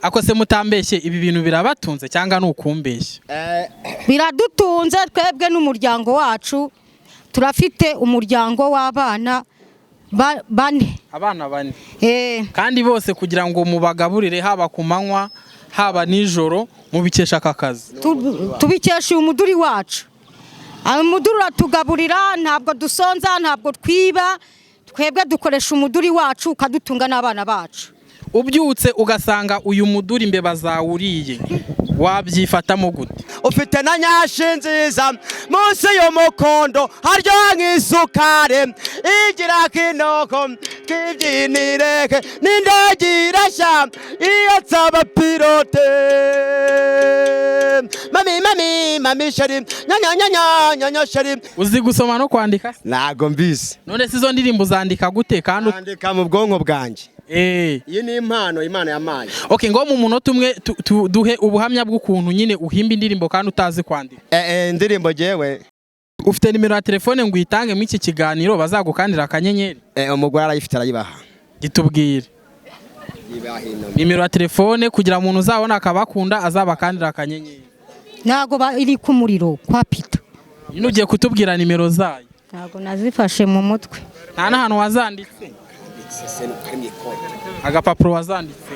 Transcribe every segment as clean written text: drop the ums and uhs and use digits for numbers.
ako se mutambeshye ibi bintu birabatunze cyangwa nukumbeshye? Biradutunze twebwe n'umuryango wacu. Turafite umuryango w'abana bane. Abana bane. Kandi bose kugira ngo mubagaburire haba ku manywa haba nijoro mubikesha akakazi. Tubikesha umuduri wacu. Umuduri uratugaburira, ntabwo dusonza, ntabwo twiba. Twebwe dukoresha umuduri wacu ukadutunga n'abana bacu. Ubyutse ugasanga uyu muduri imbeba zawuriye, wabyifatamo gute? Ufite na nyashi nziza munsi y'umukondo haryoha nk'isukari igira kinoko kibyinireke n'indege irashya iyo nsaba pilote mami sheri nyanya sheri. Uzi gusoma no kwandika? Ntago mbizi. None sizo ndirimbo uzandika gute kandi andika mu bwonko bwanjye? Iyi ni impano Imana yampaye. Okay, ngo mu munota umwe duhe ubuhamya bw'ukuntu nyine uhimba indirimbo kandi utazi kwandika. Indirimbo jewe. Ufite nimero ya telefone ngo uyitange mu iki kiganiro bazagukandira akanyenyeri? Umugore arayifite arayibaha. Gitubwire. Nimero ya telefone kugira umuntu uzabona akabakunda azabakandira akanyenyeri. Ntago iri ku muriro kwa Pita. Ino ugiye kutubwira nimero zayo? Ntago nazifashe mu mutwe. Nta n'ahantu wazanditse? Agapapuro wazanditse?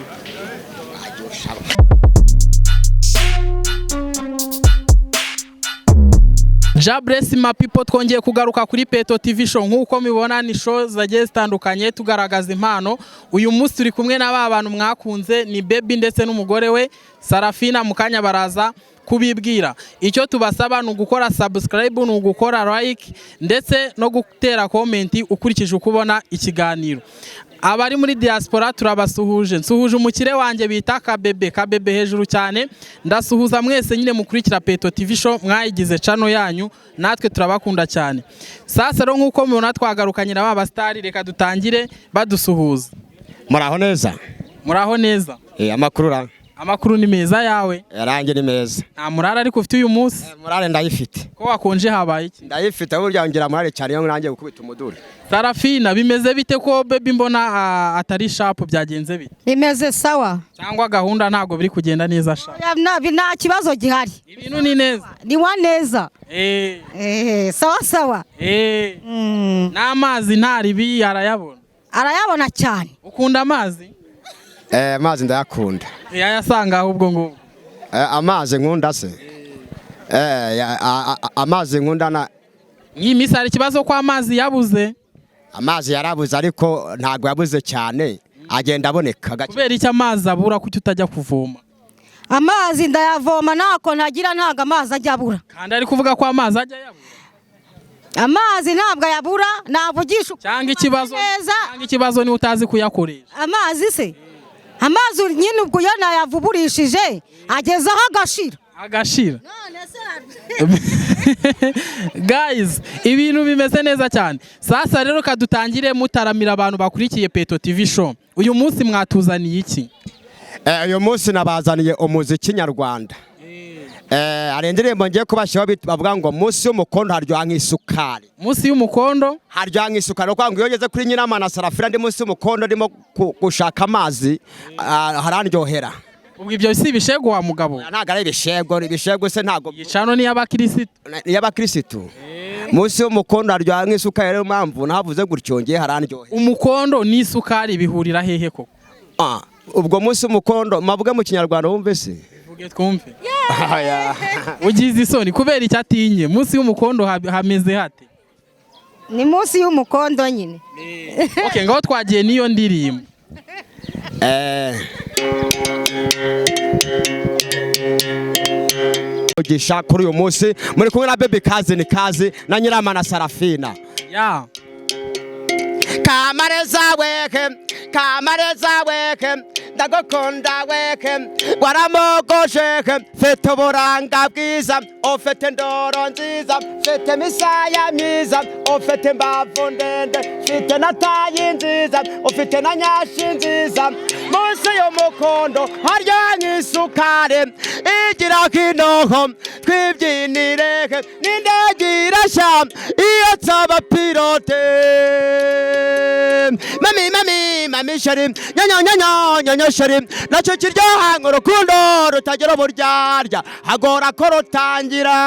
Ja bless my people, twongeye kugaruka kuri Peto TV show. Nkuko mibona ni show zagiye zitandukanye tugaragaza impano. Uyu munsi turi kumwe n'aba bantu mwakunze ni Baby ndetse n'umugore we Sarafina. Mukanya baraza kubibwira. Icyo tubasaba ni ugukora subscribe, ni ugukora like ndetse no gutera comment ukurikije ukubona ikiganiro. Abari muri diaspora turabasuhuje. Nsuhuje umukire wanjye bita Kabebe hejuru cyane. Ndasuhuza mwese nyine mukurikira Peto TV show, mwayigize channel yanyu, natwe turabakunda cyane. Sasa rero nkuko mubona twagarukanye na baba star, reka dutangire badusuhuza. Muraho neza? Muraho neza. Amakuru ni meza yawe? Yarange ni meza. Nta murara ariko ufite uyu munsi? Murare ndayifite. Ko wakonje habaye iki? Ndayifite burya ngira murare cyane yo nanjye gukubita umuduri. Sarafina, bimeze bite ko Baby mbona atari sharp, byagenze bite? Bimeze sawa. Cyangwa gahunda ntago biri kugenda neza sha? Nta kibazo gihari. Ibintu ni neza. Ni wa neza. Sawa. N'amazi ntaribi arayabona? Arayabona cyane. Ukunda amazi? Amazi ndayakunda. Yayasanga ahubwo ngo amazi nkunda se. Amazi nkunda na Nyimisi hari kibazo ko amazi yabuze? Amazi yarabuze ariko ntago yabuze cyane, agenda aboneka gake. Kubera iki amazi abura kuki utajya kuvoma? Amazi ndayavoma nako ntagira, ntago amazi ajya abura. Kandi ari kuvuga ko amazi ajya yabura? Amazi ntabwo yabura, navugisha cyangwa ikibazo ni utazi kuyakoresha. Amazi se amazi nyine ubwo yanayavuburishije agezaho agashira. Guys, ibintu bimeze neza cyane. Sasa rero kadutangire mutaramira abantu bakurikiye Peto TV show. Uyu munsi mwatuzaniye iki? Uyu munsi nabazaniye umuziki nyarwanda. Ari indirimbo ngiye kubashyiraho bavuga ngo munsi y'umukondo haryoha nk'isukari. Munsi y'umukondo haryoha nk'isukari. Kwa ngo yogeze kuri Nyiramana Sarafina ndi munsi y'umukondo ndimo gushaka amazi harandyohera. Ubwo ibyo si ibishego wa mugabo? Ntago ari ibishego se ntago. Yicano ni y'abakirisitu. Y'abakirisitu. Munsi y'umukondo haryoha nk'isukari, rero mpamvu navuze gutyo ngiye harandyohera. Umukondo n'isukari bihurira hehe koko? Ubwo munsi y'umukondo mavuga mu Kinyarwanda wumve se? Twumve. Ugize isoni kubera icyo atinye. Munsi y'umukondo hameze hate? Ni munsi y'umukondo nyine. Okay, ngaho twagiye niyo ndirimbo. Ugisha kuri uyu munsi muri kumwe na Baby Kazi na Nyiramana Sarafina. Kamareza weke ndagukunda weke waramogosheke fete uburanga bwiza ufite ndoro nziza fete misaya myiza ufite imbavu ndende fite na tayi nziza ufite na nyashi nziza munsi y'umukondo haryoha nk'isukari. nk'isukari igira kinoho twibyinire n'indege irashya iyo nsaba pilote mami shari nyanya shari nacyo kiryoha nk'urukundo rutagira uburyarya hagora ko rutangira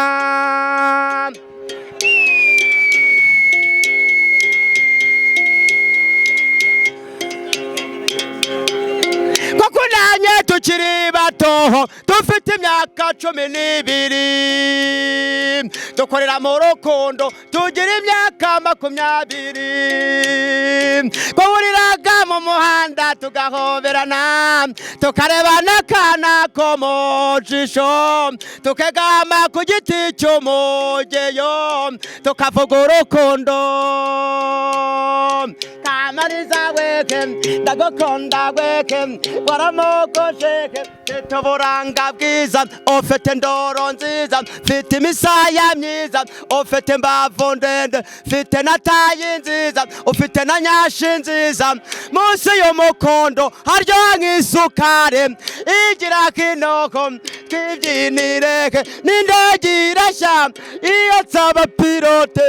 kunanye tukiri bato dufite imyaka 12 dukorera mu rukundo tugira imyaka 20 bahuriraga mu muhanda tugahoberana tukarebana kana ko mu jisho tukegama ku giti cy'umugeyo tukavuga urukundo Kamariza weke ndagukunda weke waramogosheke mfite uburanga bwiza ufite ndoro nziza mfite imisaya myiza ufite imbavu ndende mfite na tayi nziza ufite na nyashi nziza munsi y'umukondo haryoha nk'isukari igira kinoko twibyinireke n'indege irashya iyo nsaba pilote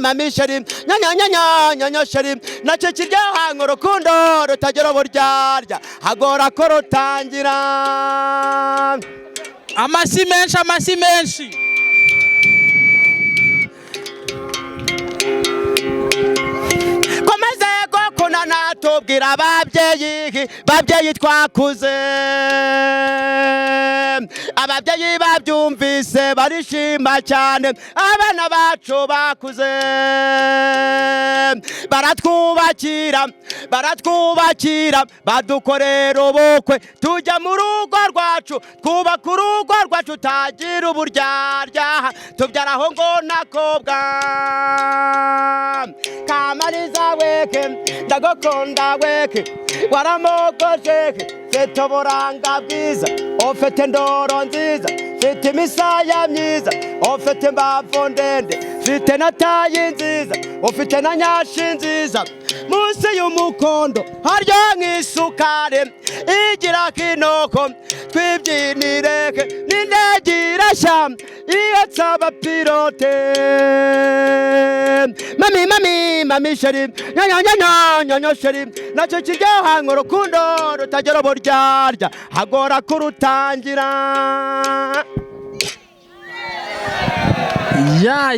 mami shari nyanya shari nacyo kiryoha nk'urukundo rutagira uburyarya hagora ko rutangira amashyi menshi komeze gukundana tubwira babyeyi twakuze ababyeyi babyumvise barishima cyane abana bacu bakuze baratwubakira badukorera ubukwe tujya mu rugo rwacu twubaka urugo rwacu tagira uburyarya tubyaraho ngo nakobwa Kamariza weke ndagukunda weke waramogosheke mfite uburanga bwiza ufite ndoro nziza mfite imisaya myiza ufite imbavu ndende mfite na tayi nziza ufite na nyashi nziza munsi y'umukondo haryoha nk'isukari igira kinoko twibyinireke n'indege irashya iyo nsaba pilote mami shari nyanya shari nacyo kiryoha nk'urukundo rutagira uburyarya hagora ko rutangira ya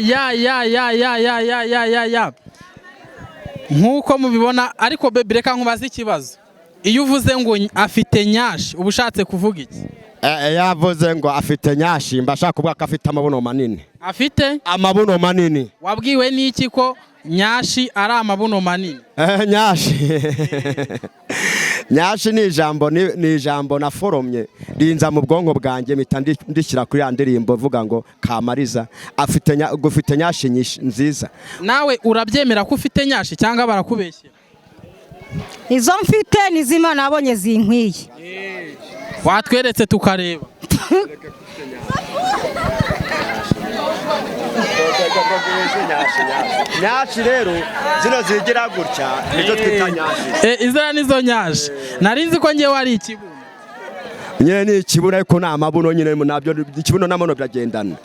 nk'uko mubibona ariko baby reka nkubaze ikibazo iyo uvuze ngo afite nyashi uba ushatse kuvuga iki yavuze ngo afite nyashi mbashaka kuvuga ko afite amabuno manini afite amabuno manini wabwiwe n'iki ko nyashi ari amabuno manini nyashi ni ijambo naforomye rinza mu bwonko bwanjye mpita ndishyira kuri ya ndirimbo vuga ngo Kamariza ufite nyashi nziza nawe urabyemera ko ufite nyashi cyangwa barakubeshyera izo mfite nizima nabonye zinkwiye watweretse tukareba nyashi rero zino zigira gutya nizo twita nyashi izina nizo nyashi narinzi ko ngewe ari ikibuno nyine ni ikibuno ariko ni amabuno nyine nabyo ikibuno n'amabuno biragendana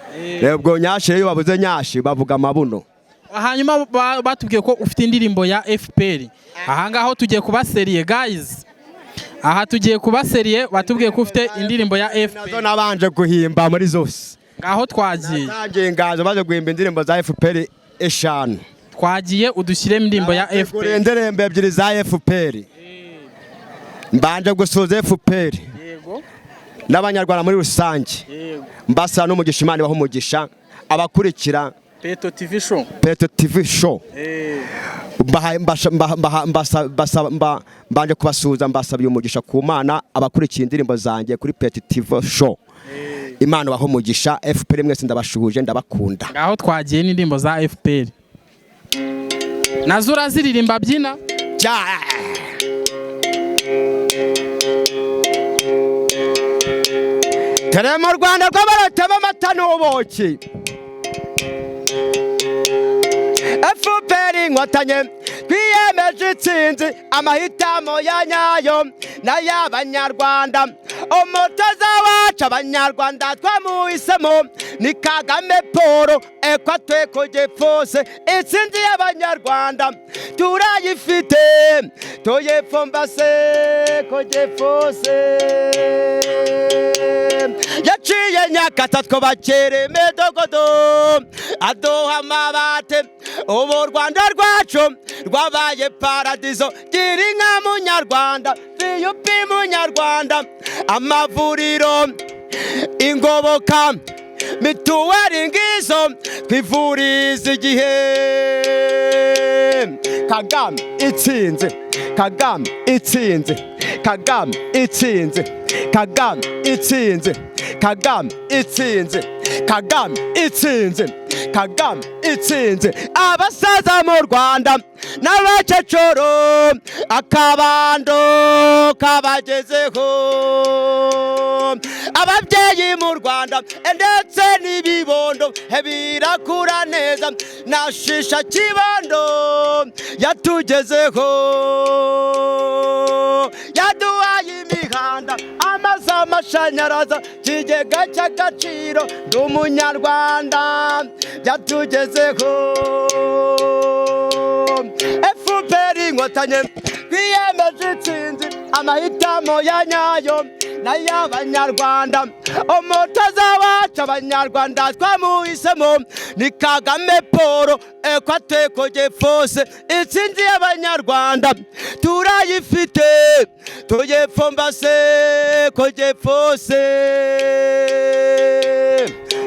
rero ubwo nyashi iyo bavuze nyashi bavuga amabuno hanyuma batubwiye ko ufite indirimbo ya FPR ahangaho tugiye kuba seriye guys aha tugiye kuba seriye batubwiye ko ufite indirimbo ya FPR nazo nabanje guhimba muri zose ngaho twagiye natangiye ngazo baje guhimba indirimbo za FPR 5 twagiye udushyiremo indirimbo ya FPR indirimbo ebyiri za FPR mbanje gusoza FPR yego n'abanyarwanda muri rusange mbasa n'umugisha Imana baho umugisha abakurikira Peto TV show mbanje kubasuhuza mbasabiye umugisha ku Mana abakurikiye indirimbo zanjye kuri Peto TV show Imana baho umugisha FPR mwese ndabashuhuje ndabakunda ngaho twagiye n'indirimbo za FPR nazo uraziririmba byina tere mu Rwanda rw'abaratema amata n'ubuki FPR inkotanyi twiyemeje itsinzi amahitamo amahitamo ya nyayo n'ay'abanyarwanda. Umutoza wacu abanyarwanda twamuhisemo ni Kagame Paul, Equateur Kojefose. Intsinzi y'abanyarwanda turayifite, tuyipfumbase Kojefose. Yaciye Nyakata twubakira imidugudu, aduha amabati, ubu u Rwanda rwacu rwabaye paradizo. Gira inka munyarwanda, VUP munyarwanda, amavuriro, ingoboka, mituweli ngizo twivuriza igihe. Kagame itsinze, Kagame itsinze, Kagame itsinze, Kagame itsinze, Kagame itsinze, Kagame itsinze, Kagame itsinze. Abasaza mu Rwanda n'abakecuru akabando kabagezeho, ababyeyi mu Rwanda ndetse n'ibibondo birakura neza. Na Shisha Kibondo yatugezeho, yaduhaye imihanda, amazi, amashanyarazi, ikigega cy'agaciro. Ndi umunyarwanda byatugezeho. FPR Inkotanyi twiyemeje intsinzi, amahitamo ya nyayo n'ay'abanyarwanda. Umutoza wacu abanyarwanda twamuhisemo ni Kagame Paul, Equateur Kojefose. Intsinzi y'abanyarwanda turayifite, tuyipfumbase Kojefose.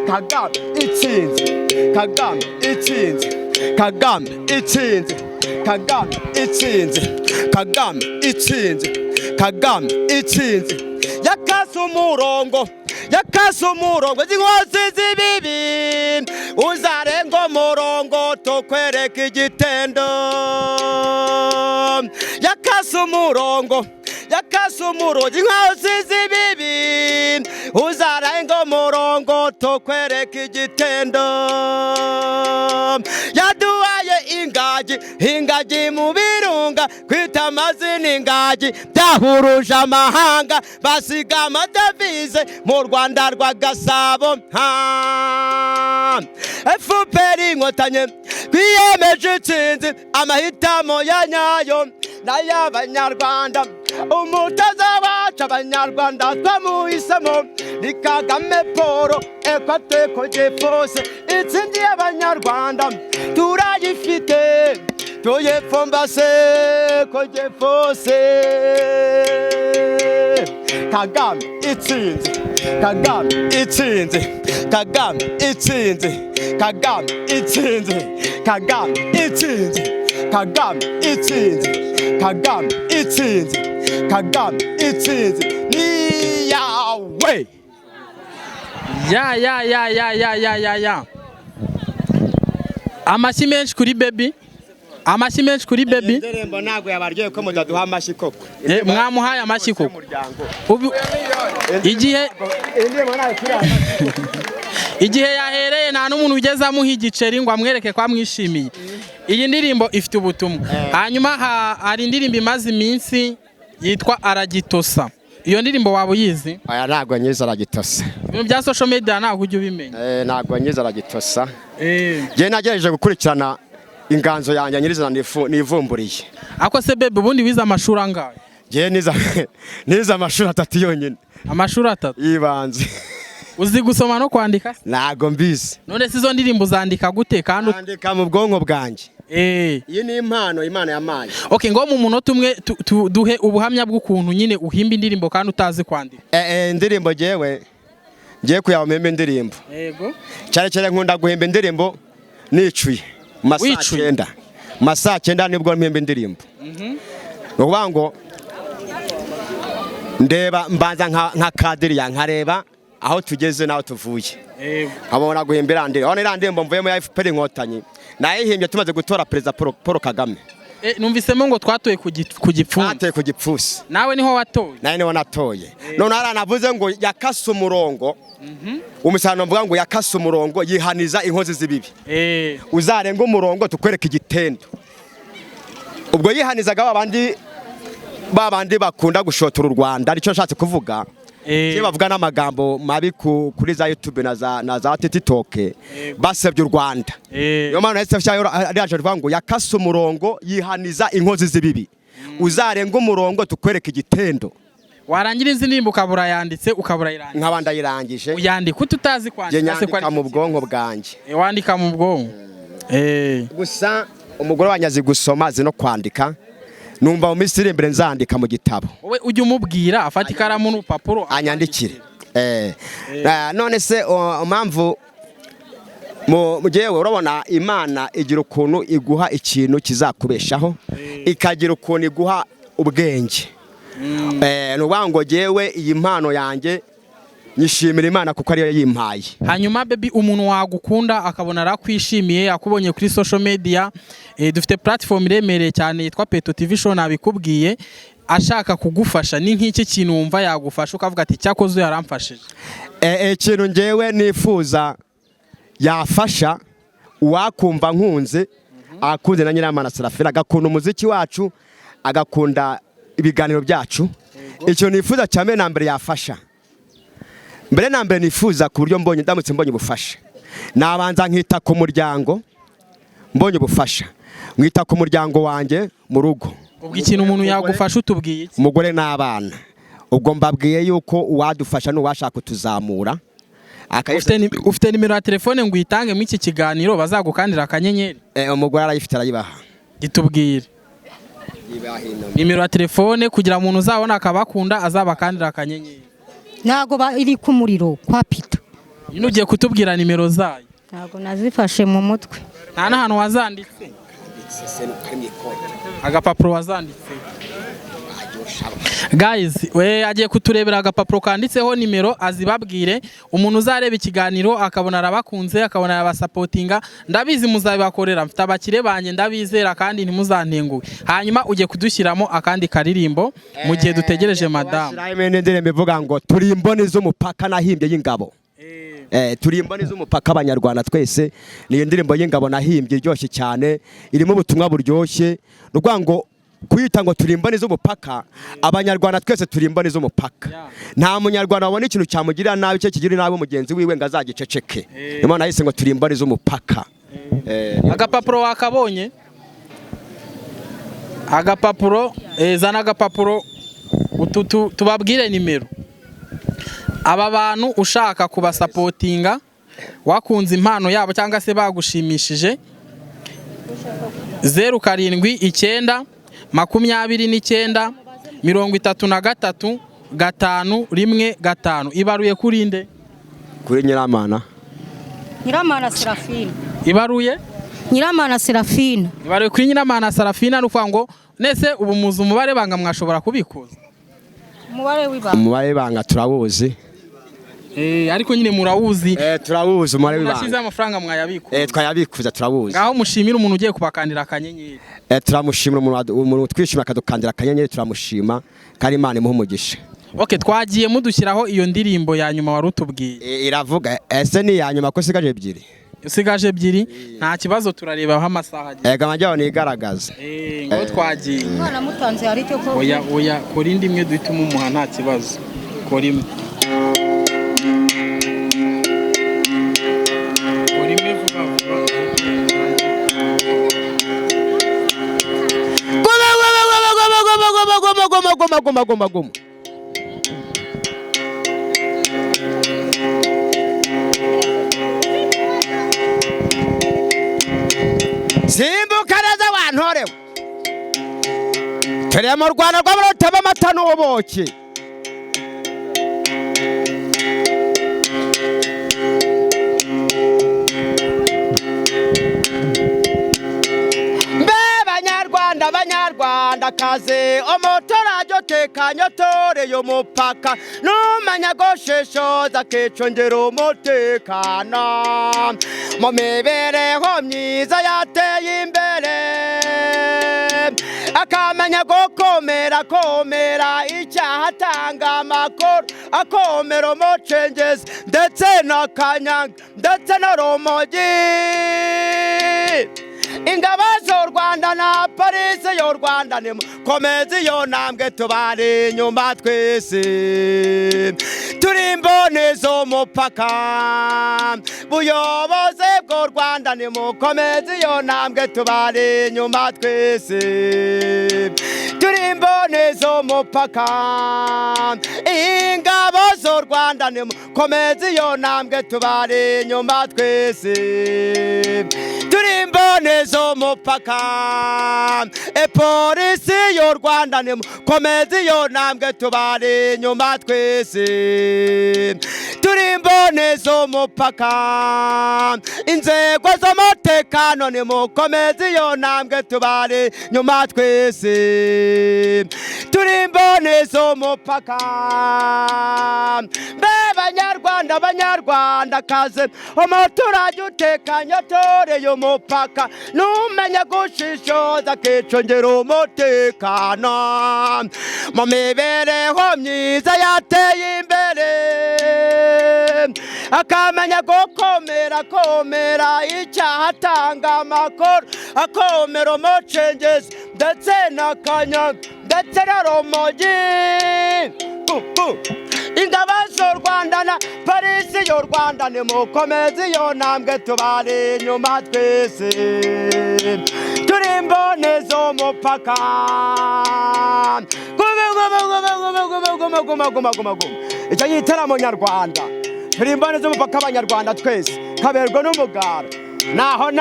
Kagame itsinze, Kagame itsinze, Kagame itsinze, Kagame itsinze, Kagame itsinze, Kagame itsinze. Yakase umurongo, yakase umurongo z'inkozi z'ibibi, uzarenga umurongo tukwereka igitendo. Yakase umurongo, yakase umurongo z'inkozi z'ibibi, uzarenga umurongo tukwereka igitendo. Yaduhaye ingagi, ingagi mu birunga, kwita amazina ingagi byahuruje amahanga. Basiga amadevize mu Rwanda rwa Gasabo. FPR Inkotanyi twiyemeje intsinzi, amahitamo ya nyayo n'ay'abanyarwanda. Umutoza wacu abanyarwanda twamuhisemo ni Kagame Paul, Equateur Kojefose. Intsinzi y'abanyarwanda turayifite, tuyipfumbase Kojefose. Kagame itsinze, Kagame itsinze, Kagame itsinze, Kagame itsinze, Kagame itsinze, Kagame itsinze, Kagame itsinze, Kagame itsinze. Ni yawe. Ya. Amashyi menshi kuri baby. Amashyi menshi kuri baby. Indirimbo ntabwo yabaryoye ko mutaduha amashyi koko. Mwamuhaye amashyi koko. Igihe yahereye nta n'umuntu ugeze amuha igiceri ngo amwereke ko amwishimiye. Iyi ndirimbo ifite ubutumwa. Hanyuma hari indirimbo imaze iminsi yitwa Aragitosa. Iyo ndirimbo waba uyizi? Aya ntabwo nyiza Aragitosa. Ibintu bya social media ntabwo ujya ubimenya. Ntabwo nyiza Aragitosa. Je nagerageje gukurikirana inganzo yanjye nyirizina nivumburiye. Ako se bebe ubundi wize amashuri angahe? Je niza amashuri 3 yonyine. Amashuri 3? Yibanze. Uzi gusoma no kwandika? Ntago mbizi. None sizo ndirimbo zandika gute kandi andika mu bwonko bwanjye? Iyi ni impano Imana yamaye. Okay, ngo mu munota umwe duhe ubuhamya bw'ukuntu nyine uhimba indirimbo kandi utazi kwandika. Indirimbo jewe ngiye kuyamemba indirimbo. Yego. Cyane nkunda guhimba indirimbo nicuye. Masaa 9 nibwo mpemba indirimbo. Nukuvuga ngo ndeba mbanza nka kadiriya nkareba aho tugeze naho tuvuye. Abona guhimbira ndirimbo. Aho ndirimbo mvuyemo ya FPR Inkotanyi. Nayihimbye tumaze gutora Perezida Paul Kagame. Numvisemo ngo twatoye ku gipfunsi. Twatoye ku gipfusi. Nawe niho watoye? Nawe niho natoye. None aranavuze ngo yakase umurongo. Umusano mvuga ngo yakase umurongo yihaniza inkozi z'ibibi. Uzarenga umurongo tukwereka igitendo. Ubwo yihanizaga abandi babandi bakunda gushotora u Rwanda aricyo nshatse kuvuga je bavuga n'amagambo mabi kuri za YouTube na za TikTok basebye u Rwanda yo mana ese yaje rivuga ngo yakase umurongo yihaniza inkozi z'ibibi uzarenga umurongo tukwereka igitendo warangira izi ndimbo ukabura yanditse ukabura irangije nk'abanda yirangije uyandika utazi kwandika se kwandika mu bwonko bwanje wandika mu bwonko gusa umugore wanyazi gusoma zino kwandika numva mu misiri imbere nzandika mu gitabo wowe ujye umubwira afata ikaramu n'urupapuro anyandikire none se impamvu mugiye urabona Imana igira ukuntu iguha ikintu kizakubeshaho ikagira ukuntu iguha ubwenge nubango jewe iyi mpano yanjye nyishimira Imana kuko ariyo yimpaye. Hanyuma baby umuntu wagukunda akabona arakwishimiye yakubonye kuri social media dufite platform iremereye cyane yitwa Peto TV Show nabikubwiye ashaka kugufasha ni nk'iki kintu wumva yagufasha ukavuga ati cyakoze yaramfashije ikintu ngewe nifuza yafasha uwakumva nkunze akunze na Nyiramana Serafina agakunda umuziki wacu agakunda ibiganiro byacu icyo nifuza cyane na mbere yafasha mbere na mbere nifuza ku buryo mbonye ndamutse mbonye ubufasha nabanza nkita ku muryango mbonye ubufasha mwita ku muryango wanjye mu rugo ubwo ikintu umuntu yagufasha utubwiye iki umugore n'abana ubwo mbabwiye yuko uwadufasha n'uwashaka kutuzamura ufite nimero ya telefone ngo uyitange mu iki kiganiro bazagukandira akanyenyeri umugore arayifite arayibaha gitubwire nimero ya telefone kugira umuntu uzabona akabakunda azabakandira akanyenyeri ntago iri ku muriro kwa Pita nyine ugiye kutubwira nimero zayo ntago nazifashe mu mutwe nta n'ahantu wazanditse agapapuro wazanditse guys we agiye kuturebera agapapuro kanditseho nimero azibabwire umuntu uzareba ikiganiro akabona arabakunze akabona yabasapotinga ndabizi muzabibakorera mfite abakire banje ndabizera kandi ntimuzantenguwe hanyuma ugiye kudushyiramo akandi karirimbo mu gihe dutegereje madame ndirimbo ivuga ngo turi imboni z'umupaka nahimbye y'ingabo turi imboni z'umupaka abanyarwanda twese niyo ndirimbo y'ingabo nahimbye iryoshye cyane irimo ubutumwa buryoshye rwa ngo kuyita ngo turi imboni z'umupaka abanyarwanda twese turi imboni z'umupaka nta munyarwanda wabona ikintu cyamugirira nabi cyo kigira nabi mugenzi wiwe ngo azagiceceke niyo nahise ngo turi imboni z'umupaka agapapuro wakabonye agapapuro zana agapapuro tubabwire nimero aba bantu ushaka kubasapotinga wakunze impano yabo cyangwa se bagushimishije 079 29 33 5 1 5 ibaruye kuri nde kuri Nyiramana Serafina ibaruye Nyiramana Serafina ibaruye kuri Nyiramana Serafina nuvuga ngo nese ubu muzi umubare banga mwashobora kubikuza umubare w'ibanga turawuzi ariko nyine murawuzi turawuzi umubare w'ibanga nashize amafaranga mwayabikuza twayabikuza turawuzi ngaho mushimira umuntu ugiye kubakandira akanyenyeri turamushimira umuntu twishimira akadukandira akanyenyeri turamushima kandi Imana imuhe umugisha twagiye mudushyiraho iyo ndirimbo ya nyuma wari utubwiye iravuga ese ni ya nyuma ko sigaje ebyiri nta kibazo turarebaho amasaha amajyaho nigaragaza ngo twagiye Imana mutanze hari cyo ko oya kora indi imwe duhitamo umuha nta kibazo kora imwe goma simbuka neza wantorewe turi mu Rwanda rw'abarotaba amata n'ubuki Banyarwanda kaze omotorajyo tekanye tore yo mupaka numanya goshesho zakecongera umutekano mu mibereho myiza yateye imbere akamenya komera icyaha atanga amakuru akomera umucengezi ndetse na kanyanga ndetse na romogi ingabo z'u Rwanda na polisi y'u Rwanda nimukomeze iyo ntambwe tubari inyuma twese turi imboni z'umupaka buyobozi bw'u Rwanda nimukomeze iyo ntambwe tubari inyuma twese turi imboni z'umupaka ingabo z'u Rwanda nimukomeze iyo ntambwe tubari inyuma twese turi imboni z'umupaka polisi y'u Rwanda nimukomeze iyo ntambwe tubari inyuma twese turi imboni z'umupaka inzego z'umutekano nimukomeze iyo ntambwe tubari inyuma twese turi imboni z'umupaka banyarwandakazi umuturage utekanye atoreye umupaka numenya gushishoza akicungira umutekano mu mibereho myiza yateye imbere akamenya gukomera icyaha atanga amakuru akomera umucengezi ndetse n'akanyaga ndetse n'urumogi ingabo z'u Rwanda na polisi y'u Rwanda nimukomeze iyo ntambwe tubari inyuma twese turi imboni z'umupaka icyo gitaramo nyarwanda turi imboni z'umupaka abanyarwanda twese kaberwa n'umugara naho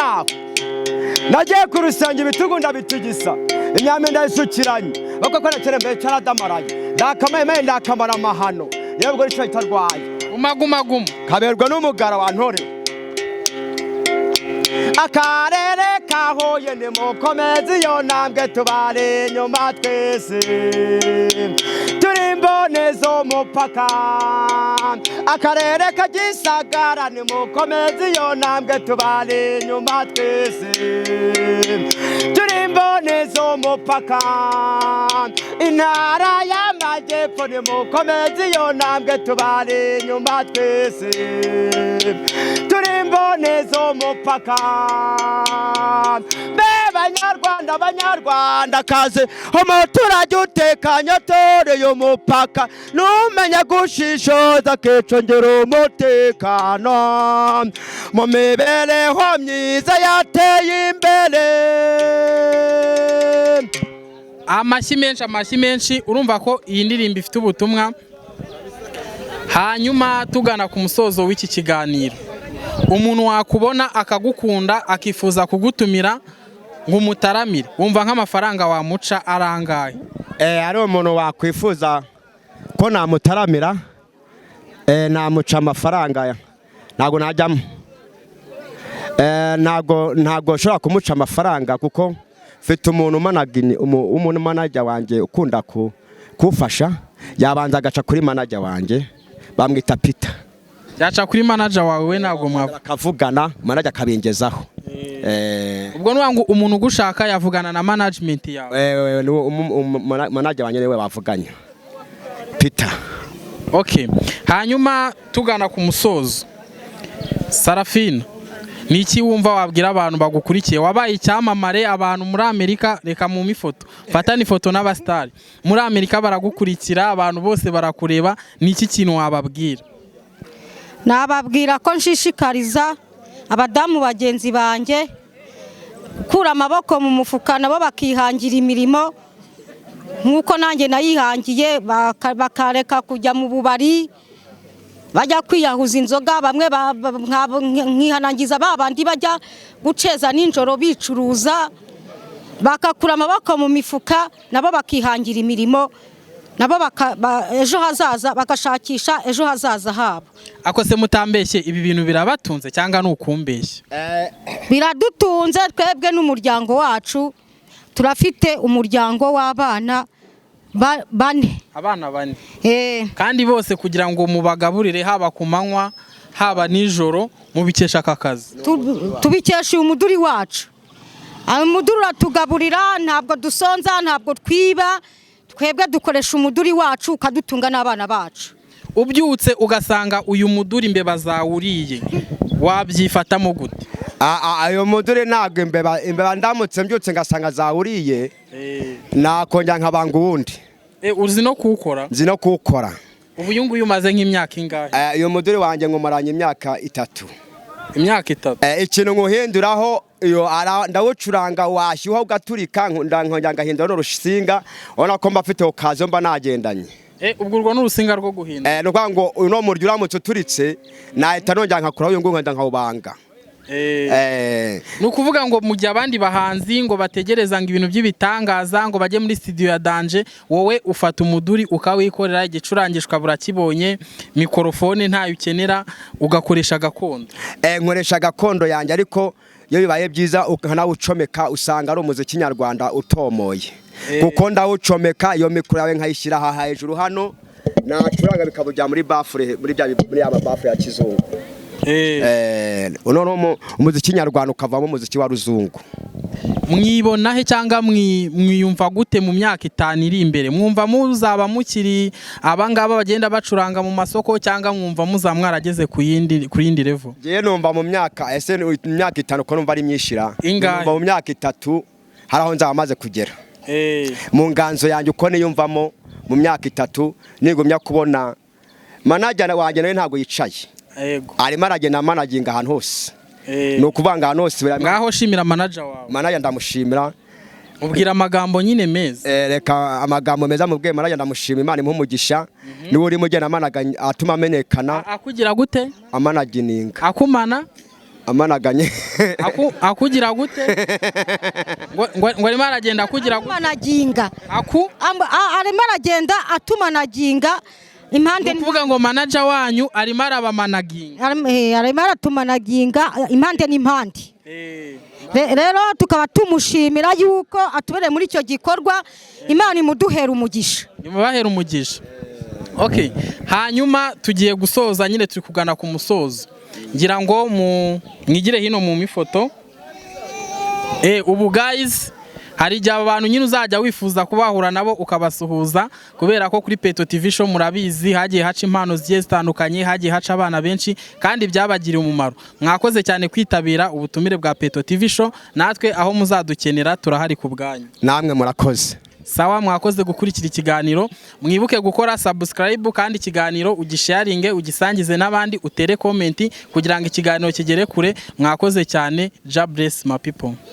nagiye ku rusenge ibitugu ndabitigisa imyami ndayisukiranye bakakora kirembe cyaradamaraye ndakamaye ndakamara amahano yebwo rico itarwaye umagumaguma kaberwa n'umugara wantorewe akarere kahoye nimukomeze iyo ntambwe tubari inyuma twese turi imboni z'umupaka akarere ka Gisagara nimukomeze iyo ntambwe tubari inyuma twese turi imboni z'umupaka intara y'Amajyepfo nimukomeze iyo ntambwe tubari inyuma twese turi imboni z'umupaka banyarwandakazi umuturage utekanye atoreye umupaka numenya gushishoza akicungira umutekano mu mibereho myiza yateye imbere. amashyi menshi urumva ko iyi ndirimbo ifite ubutumwa. Hanyuma tugana ku musozo w'iki kiganiro, umuntu wakubona akagukunda akifuza kugutumira ngo umutaramire, wumva nk'amafaranga wamuca arangaye? Ari umuntu wakwifuza ko namutaramira, namuca amafaranga ntago najyamo, ntago ushobora kumuca amafaranga kuko mfite umuntu manager wanjye ukunda kufasha, yabanza agaca kuri manager wanjye bamwita Peter. Yaca kuri manager wawe we ntabwo bakavugana, manager akabingezaho. Ubwo nuwangu umuntu ugushaka yavugana na management yawe? Manager wanjye niwe bavuganye, Peter. Okay, hanyuma tugana ku musozo, Sarafina, ni iki wumva wabwira abantu bagukurikiye? Wabaye icyamamare, abantu muri Amerika, reka mu mifoto fatana ifoto n'abastari muri Amerika baragukurikira, abantu bose barakureba, ni iki kintu wababwira? Nababwira ko nshishikariza abadamu bagenzi banjye kura amaboko mu mufuka nabo bakihangira imirimo nkuko nanjye nayihangiye, bakareka kujya mu bubari bajya kwiyahuza inzoga, bamwe nkihanangiza babandi bajya guceza ninjoro bicuruza, bakakura amaboko mu mifuka nabo bakihangira imirimo, nabo ejo hazaza bagashakisha ejo hazaza habo. Akose mutambeshye, ibi bintu birabatunze cyangwa nukumbeshye? Biradutunze twebwe n'umuryango wacu, turafite umuryango w'abana bane. Abana bane? Kandi bose kugira ngo mubagaburire haba ku manywa haba nijoro mubikesha aka kazi? Tubikesha umuduri wacu. Umuduri uratugaburira, ntabwo dusonza, ntabwo twiba, twebwe dukoresha umuduri wacu ukadutunga n'abana bacu. Ubyutse ugasanga uyu muduri imbeba zawuriye, wabyifatamo gute? ayo muduri ntabwo imbeba ndamutse mbyutse ngasanga zawuriye nakongera nkabanga uwundi. Uzi no kuwukora? Nzi no kuwukora. Ubu uyu nguyu umaze nk'imyaka ingahe? Uyu muduri wanjye nkumaranye imyaka 3. Imyaka 3? Ikintu nkuhinduraho iyo ndawucuranga washyuha ugaturika nkongera ngahindura n'urusinga ubona ko mba mfite okazo mba nagendanye. Ubwo urwo n'urusinga rwo guhindura? Ni ukuvuga ngo uno muryo uramutse uturitse nahita nongera nkakuraho uyu nguyu nkajya nkawubanga. Ni ukuvuga ngo mu gihe abandi bahanzi ngo bategereza ngo ibintu by'ibitangaza ngo bajye muri studio ya Danger, wowe ufata umuduri ukawikorera, igicurangishwa burakibonye, mikrofone ntayo ukenera, ugakoresha gakondo. Nkoresha gakondo yanjye, ariko iyo bibaye byiza ukanawucomeka usanga ari umuziki nyarwanda utomoye. Kuko ndawucomeka iyo mikoro yawe nkayishyira aha hejuru hano nacuranga bikabujya muri bafure, muri aba bafure ya kizungu. Uno umuziki nyarwanda ukavamo umuziki wa ruzungu. Mwibona he cyangwa mwiyumva gute mu myaka 5 iri imbere? Mwumva muzaba mukiri abangaba bagenda bacuranga mu masoko cyangwa mwumva muzamwarageze ku yindi level? Je numva mu myaka imyaka 5 ko numva ari myishira. Numva mu myaka 3 haraho nzaba maze kugera. Mu nganzo yanjye uko niyumvamo mu myaka 3 nigumya kubona manager wanjye nawe ntago yicaye. Arimo aragenda managinga ahantu hose. Ni ukuvanga ahantu hose. Ngaho shimira manager wawe. Manager ndamushimira. Ubwira amagambo nyine meza. Reka amagambo meza mubwiye manager ndamushima, Imana impumugisha. Niwe uri mugena managa atuma amenyekana. Akugira gute? Amanagininga. Akumana? Amanaganye. Akugira gute? Ngo arimo aragenda akugira gute? Amanaginga. Arimo aragenda atumanaginga. Impande kuvuga ngo manager wanyu arimo arabamanaginga. Arimo aratumanaginga impande n'impande. Rero tukaba tumushimira yuko atubereye muri icyo gikorwa, Imana imuduhera umugisha. Imubahera umugisha. Okay, hanyuma tugiye gusoza, nyine turi kugana ku musozo. Ngira ngo mwigire hino mu mifoto. Ubu guys, hari igihe abantu nyine uzajya wifuza kubahura nabo ukabasuhuza, kubera ko kuri Peto TV Show murabizi hagiye haca impano zigiye zitandukanye, hagiye haca abana benshi kandi byabagiriye umumaro. Mwakoze cyane kwitabira ubutumire bwa Peto TV Show, natwe aho muzadukenera turahari ku bwanyu. Namwe murakoze. Sawa, mwakoze gukurikira ikiganiro. Mwibuke gukora subscribe kandi ikiganiro ugisharinge, ugisangize n'abandi, utere comment kugira ngo ikiganiro kigere kure. Mwakoze cyane. God bless my people.